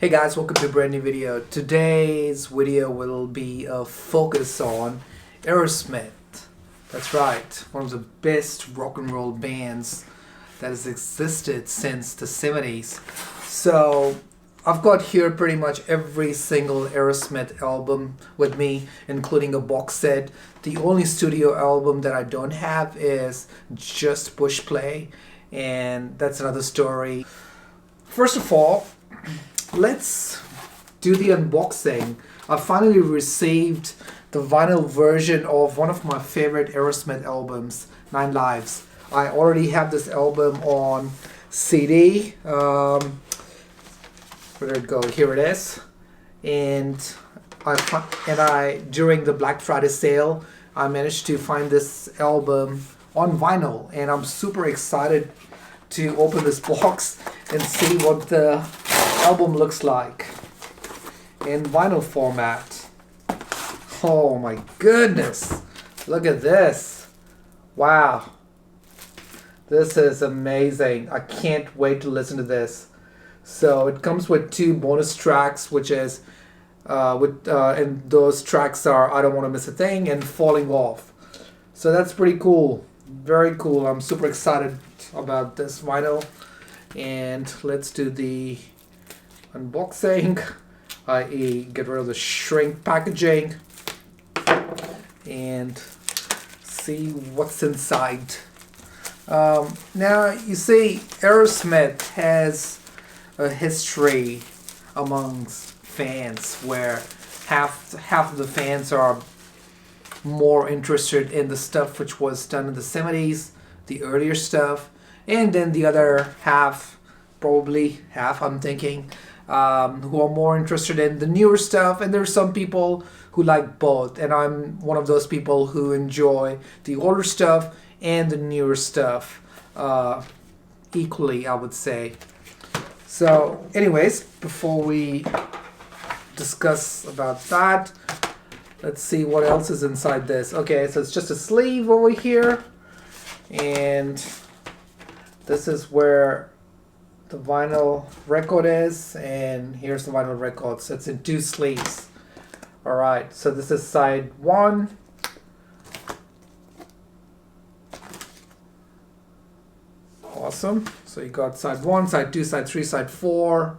Hey guys, welcome to a brand new video. Today's video will be a focus on Aerosmith. That's right, one of the best rock and roll bands that has existed since the 70s. So I've got here pretty much every single Aerosmith album with me, including a box set. The only studio album that I don't have is just Push Play, and that's another story. First of all, let's do the unboxing. I finally received the vinyl version of one of my favorite Aerosmith albums, Nine Lives. I already have this album on CD. Where did it go? Here it is. And I during the Black Friday sale, I managed to find this album on vinyl, and I'm super excited to open this box and see what the album looks like in vinyl format. Oh my goodness, look at this. Wow, this is amazing. I can't wait to listen to this. So it comes with 2 bonus tracks, which is and those tracks are I Don't Want to Miss a Thing and Falling Off. So that's pretty cool, very cool. I'm super excited about this vinyl, and let's do the unboxing, i.e. get rid of the shrink packaging and see what's inside. Now you see, Aerosmith has a history amongst fans where half of the fans are more interested in the stuff which was done in the 70s, the earlier stuff, and then the other half, probably half I'm thinking, who are more interested in the newer stuff. And there's some people who like both, and I'm one of those people who enjoy the older stuff and the newer stuff equally, I would say. So anyways, before we discuss about that, let's see what else is inside this. Okay, so it's just a sleeve over here, and this is where the vinyl record is, and here's the vinyl record. So it's in 2 sleeves. Alright, so this is side 1. Awesome. So you got side 1, side 2, side 3, side 4,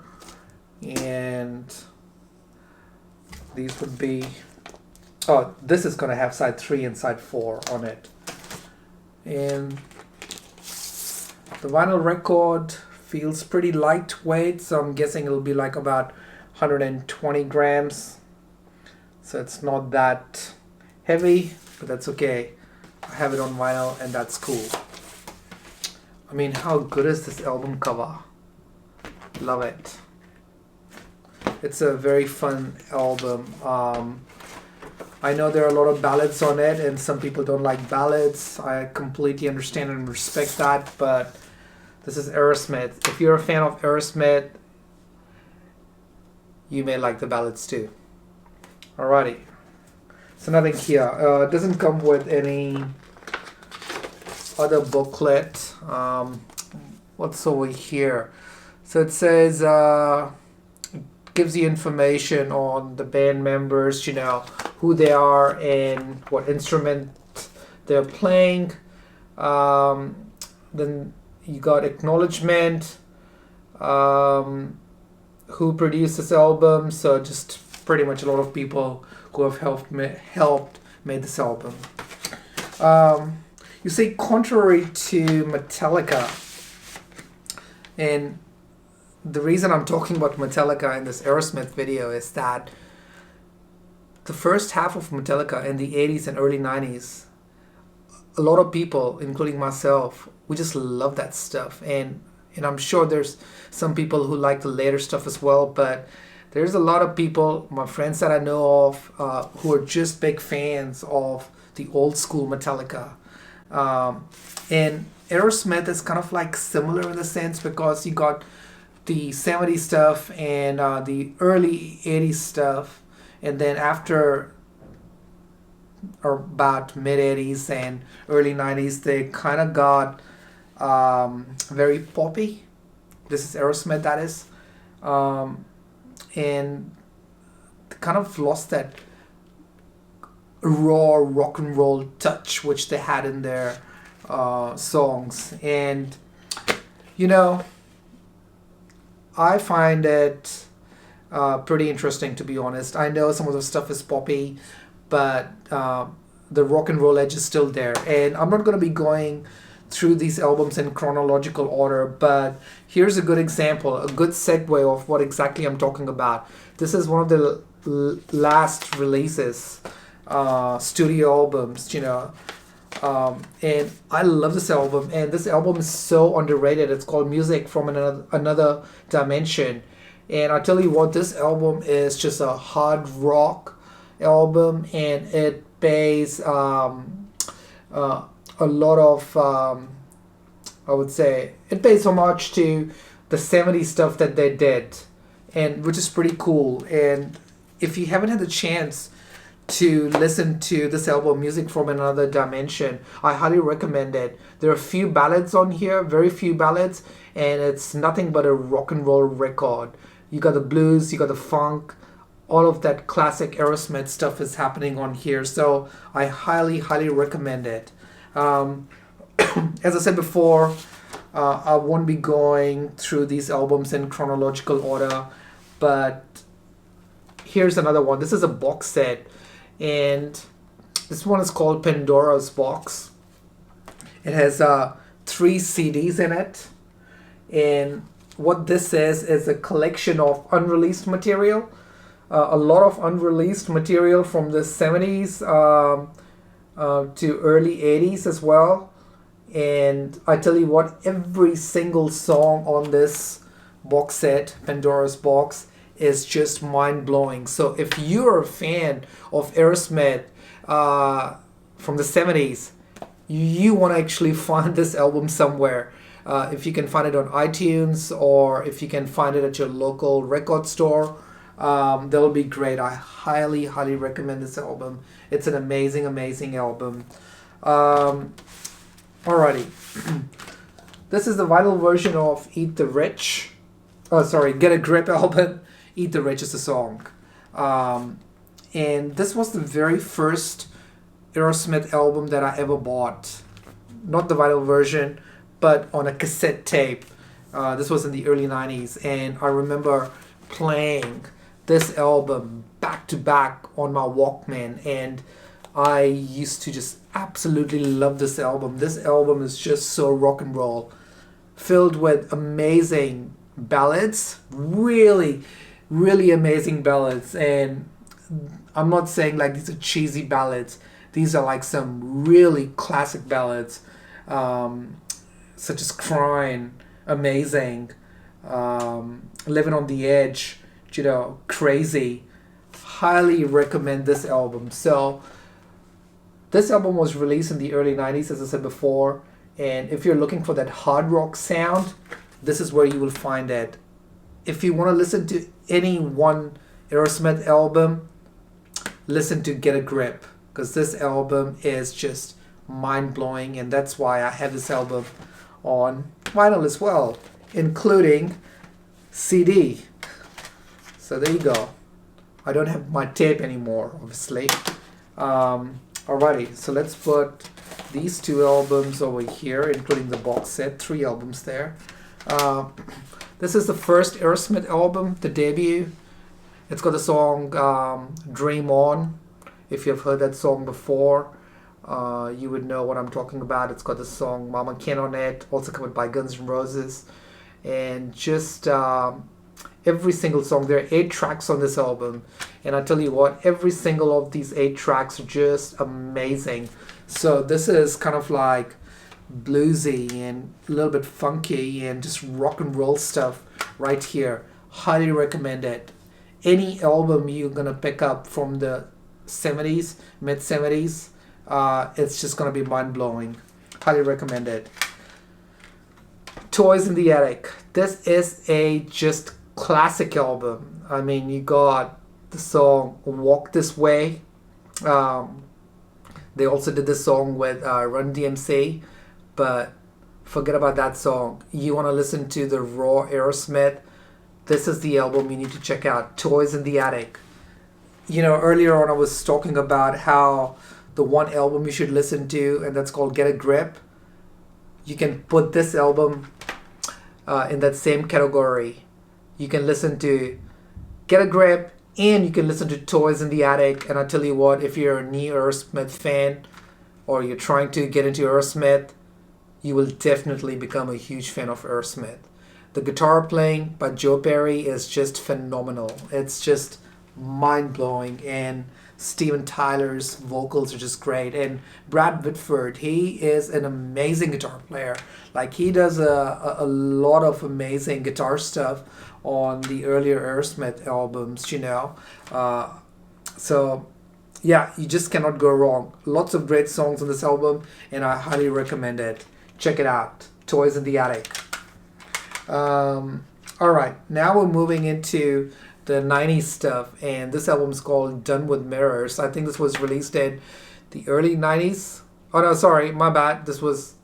and these would be, oh, this is going to have side 3 and side 4 on it. And the vinyl record feels pretty lightweight, so I'm guessing it'll be like about 120 grams. So it's not that heavy, but that's okay. I have it on vinyl, and that's cool. I mean, how good is this album cover? Love it. It's a very fun album. I know there are a lot of ballads on it, and some people don't like ballads. I completely understand and respect that, but this is Aerosmith. If you're a fan of Aerosmith, you may like the ballads too. Alrighty. So nothing here. It doesn't come with any other booklet. What's over here? So it says, gives you information on the band members, you know, who they are and what instrument they're playing. Then you got acknowledgement, who produced this album. So just pretty much a lot of people who have helped made this album. You see, contrary to Metallica, and the reason I'm talking about Metallica in this Aerosmith video is that the first half of Metallica in the 80s and early 90s, a lot of people, including myself, we just love that stuff. And I'm sure there's some people who like the later stuff as well, but there's a lot of people, my friends that I know of, who are just big fans of the old school Metallica. And Aerosmith is kind of like similar in the sense, because you got the 70s stuff and the early 80s stuff, and then after, or about mid 80s and early 90s, they kind of got very poppy. This is Aerosmith, that is. and kind of lost that raw rock and roll touch which they had in their songs. And you know, I find it pretty interesting, to be honest. I know some of the stuff is poppy, but the rock and roll edge is still there. And I'm not going to be going through these albums in chronological order, but here's a good example, a good segue of what exactly I'm talking about. This is one of the last releases, studio albums, you know. And I love this album, and this album is so underrated. It's called Music from Another Dimension. And I tell you what, this album is just a hard rock album, and it pays a lot of, I would say, it pays homage to the 70s stuff that they did, and which is pretty cool. And if you haven't had the chance to listen to this album, Music from Another Dimension, I highly recommend it. There are a few ballads on here, very few ballads, and it's nothing but a rock and roll record. You got the blues, you got the funk, all of that classic Aerosmith stuff is happening on here, so I highly recommend it. As I said before, I won't be going through these albums in chronological order, but here's another one. This is a box set, and this one is called Pandora's Box. It has 3 CDs in it, and what this is a collection of unreleased material, a lot of unreleased material from the 70s to early 80s as well. And I tell you what, every single song on this box set, Pandora's Box, is just mind-blowing. So if you're a fan of Aerosmith from the 70s, you want to actually find this album somewhere. If you can find it on iTunes, or if you can find it at your local record store, that'll be great. I highly recommend this album. It's an amazing album. Alrighty. This is the vinyl version of Eat the Rich. Get a Grip album. Eat the Rich is the song. And this was the very first Aerosmith album that I ever bought. Not the vinyl version, but on a cassette tape. This was in the early 90s, and I remember playing this album back to back on my Walkman, and I used to just absolutely love this album. This album is just so rock and roll, filled with amazing ballads, really amazing ballads. And I'm not saying like these are cheesy ballads. These are like some really classic ballads, such as Crying, Amazing, Living on the Edge, you know, Crazy. Highly recommend this album. So this album was released in the early 90s, as I said before, and if you're looking for that hard rock sound, this is where you will find it. If you want to listen to any one Aerosmith album, listen to Get a Grip, because this album is just mind-blowing, and that's why I have this album on vinyl as well, including CD. So there you go. I don't have my tape anymore, obviously. Alrighty, so let's put these 2 albums over here, including the box set, 3 albums there. This is the first Aerosmith album, the debut. It's got the song Dream On. If you've heard that song before, you would know what I'm talking about. It's got the song Mama Ken on it, also covered by Guns N' Roses. And just every single song, there are 8 tracks on this album, and I tell you what, every single of these 8 tracks are just amazing. So this is kind of like bluesy and a little bit funky and just rock and roll stuff right here. Highly recommend it. Any album you're gonna pick up from the 70s, mid 70s, it's just gonna be mind-blowing. Highly recommend it. Toys in the Attic. This is a just classic album. I mean, you got the song Walk This Way. They also did this song with Run DMC, but forget about that song. You want to listen to the raw Aerosmith, this is the album you need to check out. Toys in the Attic. You know, earlier on I was talking about how the one album you should listen to, and that's called Get a Grip. You can put this album in that same category. You can listen to Get a Grip, and you can listen to Toys in the Attic. And I tell you what, if you're a new Aerosmith fan or you're trying to get into Aerosmith, you will definitely become a huge fan of Aerosmith. The guitar playing by Joe Perry is just phenomenal. It's just mind-blowing, and Steven Tyler's vocals are just great. And Brad Whitford, he is an amazing guitar player. Like, he does a lot of amazing guitar stuff on the earlier Aerosmith albums, you know. So, yeah, you just cannot go wrong. Lots of great songs on this album, and I highly recommend it. Check it out. Toys in the Attic. Alright, now we're moving into the 90s stuff, and this album is called Done With Mirrors. I think this was released in the early 90s. Oh no, sorry, my bad. This was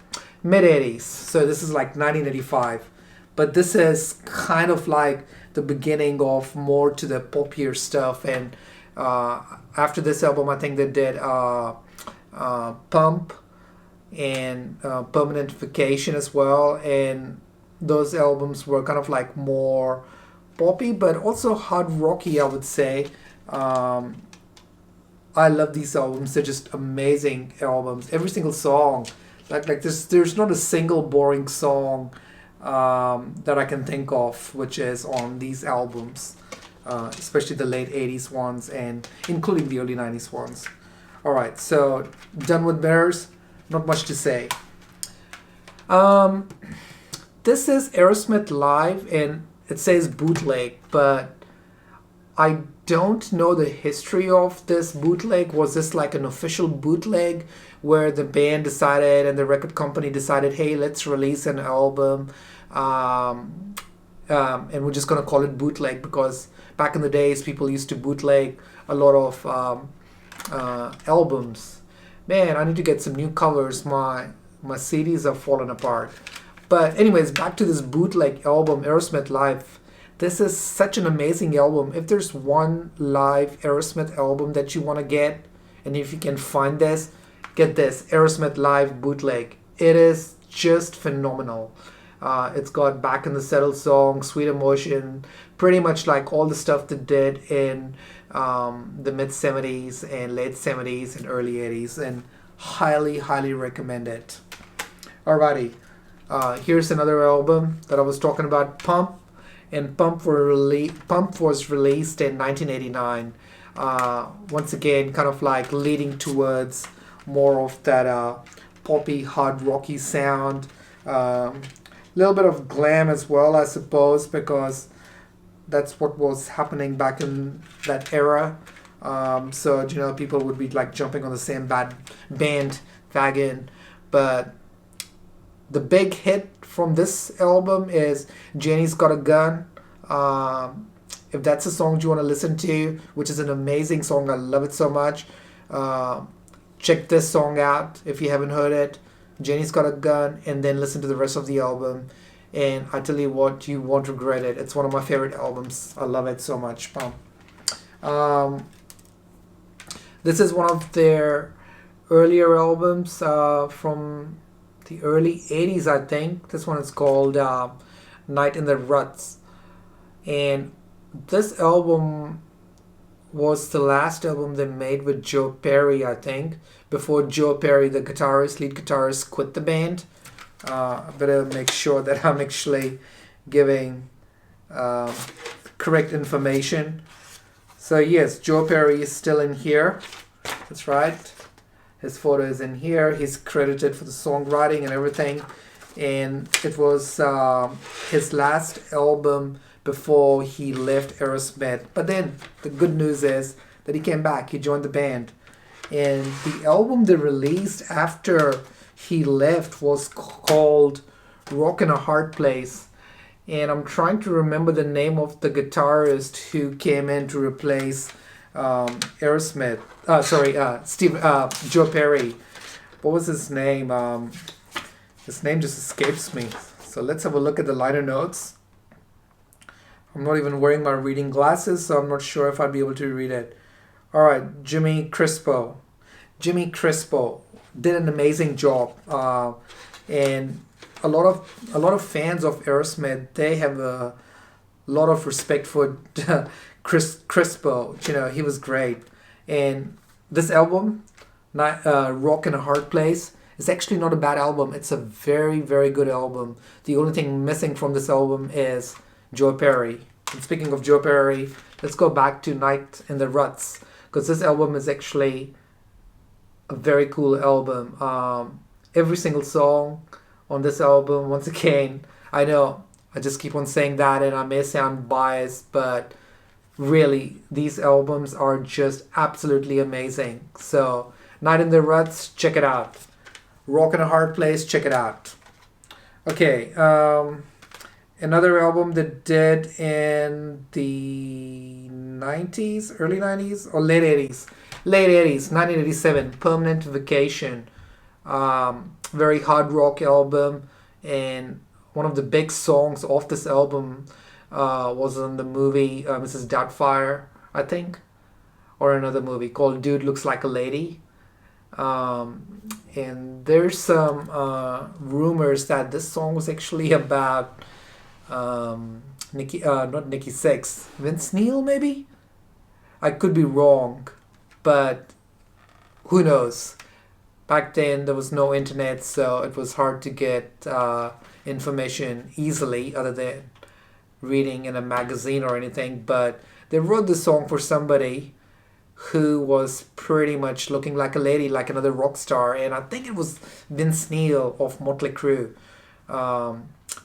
mid 80s. So this is like 1985. But this is kind of like the beginning of more to the poppier stuff. And after this album, I think they did Pump and Permanent Vacation as well. And those albums were kind of like more poppy, but also hard rocky, I would say. I love these albums. They're just amazing albums. Every single song, like there's not a single boring song that I can think of which is on these albums, especially the late 80s ones and including the early 90s ones. Alright, so Done With Mirrors, not much to say. This is Aerosmith Live, and it says bootleg, but I don't know the history of this bootleg. Was this like an official bootleg where the band decided and the record company decided, hey, let's release an album, and we're just going to call it bootleg, because back in the days people used to bootleg a lot of albums. Man, I need to get some new covers. My CDs are falling apart. But anyways, back to this bootleg album, Aerosmith Live. This is such an amazing album. If there's one live Aerosmith album that you want to get, and if you can find this, get this, Aerosmith Live bootleg. It is just phenomenal. It's got Back in the Saddle song, Sweet Emotion, pretty much like all the stuff they did in the mid-70s and late 70s and early 80s, and highly, highly recommend it. Alrighty. Here's another album that I was talking about, Pump. And Pump was released in 1989. Once again, kind of like leading towards more of that poppy, hard rocky sound. Little bit of glam as well, I suppose, because that's what was happening back in that era. So, you know, people would be like jumping on the same bandwagon. But the big hit from this album is Janie's Got a Gun. If that's a song you want to listen to, which is an amazing song, I love it so much. Check this song out if you haven't heard it. Janie's Got a Gun, and then listen to the rest of the album. And I tell you what, you won't regret it. It's one of my favorite albums. I love it so much. This is one of their earlier albums from the early 80s, I think. This one is called Night in the Ruts. And this album was the last album they made with Joe Perry, I think, before Joe Perry, the lead guitarist, quit the band. I better make sure that I'm actually giving correct information. So yes, Joe Perry is still in here. That's right. His photo is in here. He's credited for the songwriting and everything. And it was his last album before he left Aerosmith. But then the good news is that he came back. He joined the band. And the album they released after he left was called Rock in a Hard Place. And I'm trying to remember the name of the guitarist who came in to replace Aerosmith. Joe Perry. What was his name? His name just escapes me. So let's have a look at the liner notes. I'm not even wearing my reading glasses, so I'm not sure if I'd be able to read it. All right, Jimmy Crispo. Jimmy Crispo did an amazing job, and a lot of fans of Aerosmith, they have a lot of respect for Crispo. He was great, and this album, Rock in a Hard Place, is actually not a bad album. It's a very, very good album. The only thing missing from this album is Joe Perry. And speaking of Joe Perry, let's go back to Night in the Ruts, because this album is actually a very cool album. Every single song on this album, once again, I know I just keep on saying that and I may sound biased, but really, these albums are just absolutely amazing. So, Night in the Ruts, check it out. Rock in a Hard Place, check it out. Okay, another album that did in the 90s, early 90s, or late 80s. Late 80s, 1987, Permanent Vacation. Very hard rock album, and one of the big songs off this album was in the movie Mrs. Doubtfire, I think, or another movie called Dude Looks Like a Lady. And there's some rumors that this song was actually about not Nikki Sixx, Vince Neil maybe? I could be wrong, but who knows? Back then there was no internet, so it was hard to get information easily other than reading in a magazine or anything. But they wrote the song for somebody who was pretty much looking like a lady, like another rock star, and I think it was Vince Neil of Motley Crue.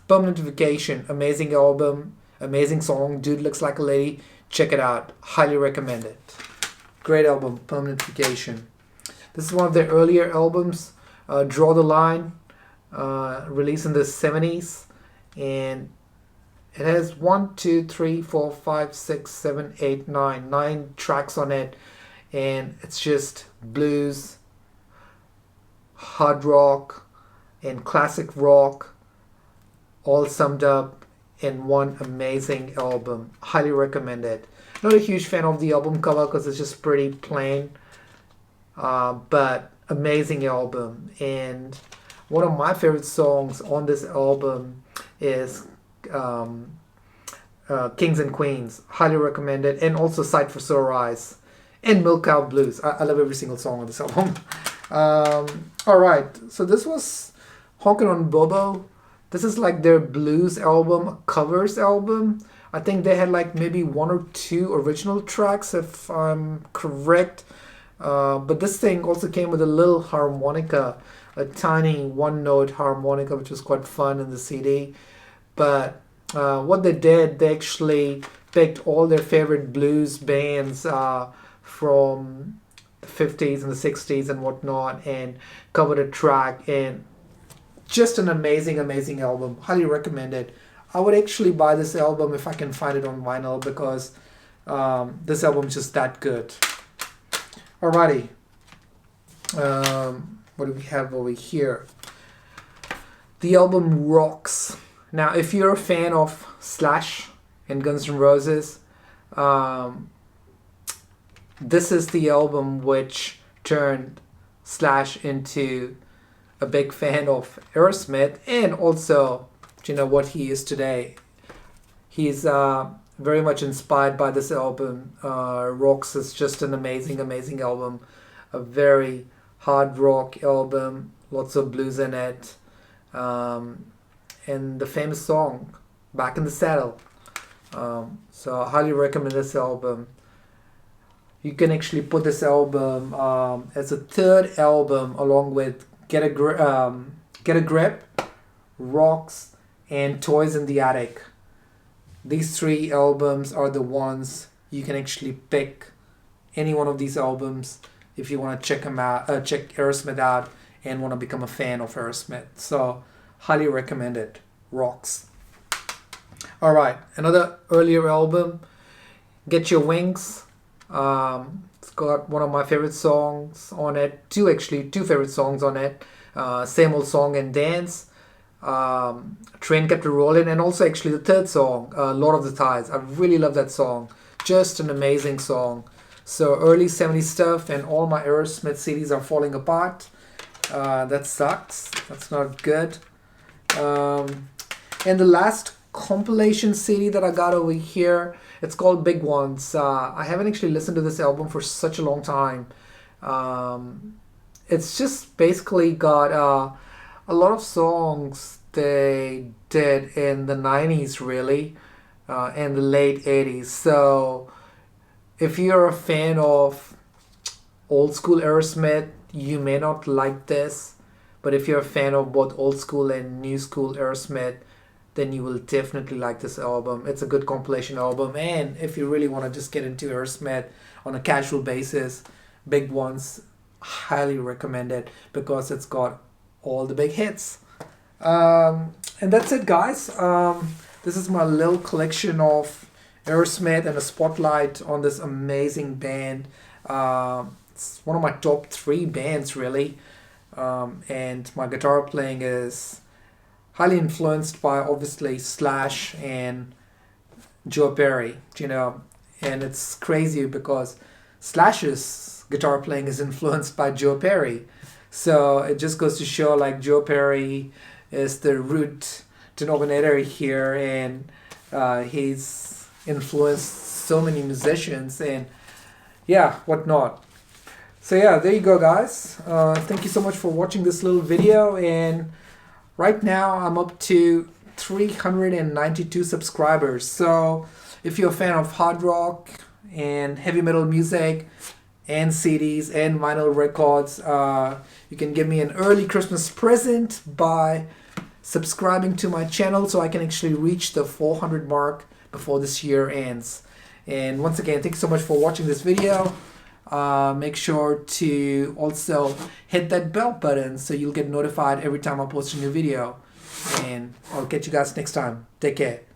Permanent Vacation, amazing album, amazing song. Dude Looks Like a Lady, check it out, highly recommend it. Great album, Permanent Vacation. This is one of their earlier albums, Draw the Line, released in the 70s, and it has 9 tracks on it, and it's just blues, hard rock, and classic rock, all summed up in one amazing album. Highly recommend it. Not a huge fan of the album cover because it's just pretty plain, but amazing album. And one of my favorite songs on this album is Kings and Queens. Highly recommend it. And also Sight for Sore Eyes and Milk Cow Blues. I love every single song on this album. Alright, so this was Honkin' on Bobo. This is like their blues album, covers album. I think they had like maybe 1 or 2 original tracks if I'm correct. But this thing also came with a little harmonica, a tiny 1-note harmonica, which was quite fun in the CD. But what they did, they actually picked all their favorite blues bands from the 50s and the 60s and whatnot and covered a track, and just an amazing, amazing album. Highly recommend it. I would actually buy this album if I can find it on vinyl because this album is just that good. Alrighty. What do we have over here? The album rocks. Now, if you're a fan of Slash and Guns N' Roses, this is the album which turned Slash into a big fan of Aerosmith and also, what he is today. He's very much inspired by this album. Rocks is just an amazing, amazing album. A very hard rock album, lots of blues in it. And the famous song, Back in the Saddle. So I highly recommend this album. You can actually put this album as a third album along with Get a Grip, Rocks, and Toys in the Attic. These 3 albums are the ones you can actually pick any one of these albums if you want to check them out, check Aerosmith out and want to become a fan of Aerosmith. So highly recommend it. Rocks. Alright, another earlier album, Get Your Wings. It's got one of my favorite songs on it. Two favorite songs on it. Same Old Song and Dance. Train Kept a Rolling, and also actually the third song, Lord of the Tides. I really love that song. Just an amazing song. So early 70s stuff, and all my Aerosmith CDs are falling apart. That sucks. That's not good. And the last compilation CD that I got over here, it's called Big Ones. I haven't actually listened to this album for such a long time. It's just basically got a lot of songs they did in the 90s, really, and the late 80s. So if you're a fan of old school Aerosmith, you may not like this. But if you're a fan of both old school and new school Aerosmith, then you will definitely like this album. It's a good compilation album. And if you really want to just get into Aerosmith on a casual basis, Big Ones, highly recommend it because it's got all the big hits. And that's it, guys. This is my little collection of Aerosmith and a spotlight on this amazing band. It's one of my top 3 bands, really. And my guitar playing is highly influenced by obviously Slash and Joe Perry, and it's crazy because Slash's guitar playing is influenced by Joe Perry. So it just goes to show like Joe Perry is the root denominator here, and he's influenced so many musicians and whatnot. So there you go, guys. Thank you so much for watching this little video, and right now I'm up to 392 subscribers. So if you're a fan of hard rock and heavy metal music and CDs and vinyl records, you can give me an early Christmas present by subscribing to my channel so I can actually reach the 400 mark before this year ends. And once again, thank you so much for watching this video. Make sure to also hit that bell button so you'll get notified every time I post a new video. And I'll catch you guys next time. Take care.